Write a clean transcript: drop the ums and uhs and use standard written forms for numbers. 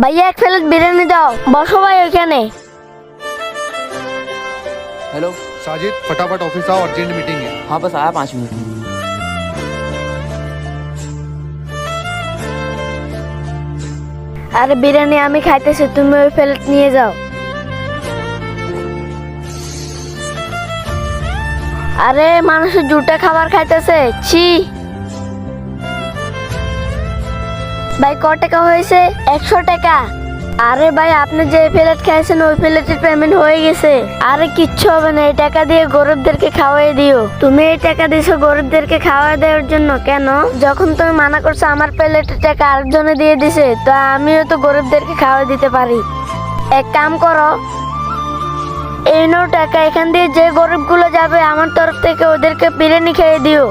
ভাইয়া এক প্লেট বিরিয়ানি দাও, বসো ভাই ওইখানে। हेलो। साजिद फटाफट ऑफिस आओ, अर्जेंट मीटिंग है। हाँ बस आया 5 मिनट में। আরে বিরিয়ানি আমি খাইতেছি, তুমি ওই প্লেট নিয়ে যাও। আরে মানুষের জুটা খাবার খাইতেছে, ছি। ভাই ক টাকা হয়েছে? 100 টাকা। আরে ভাই আপনি যে প্লেট খাইছেন ওই প্লেটের পেমেন্ট হয়ে গেছে। আরে কিচ্ছু হবে না, এই টাকা দিয়ে গরিবদেরকে খাওয়াই দিও। তুমি এই টাকা দিছো গরিবদেরকে খাওয়াই দেওয়ার জন্য, কেন? যখন তুমি মানা করছো আমার প্লেটের টাকা আরেকজনে দিয়ে দিছে, তো আমিও তো গরিবদেরকে খাওয়াই দিতে পারি। এক কাম করো, এই নাও টাকা, এখান দিয়ে যে গরিবগুলো যাবে আমার তরফ থেকে ওদেরকে বিরিয়ানি খেয়ে দিও।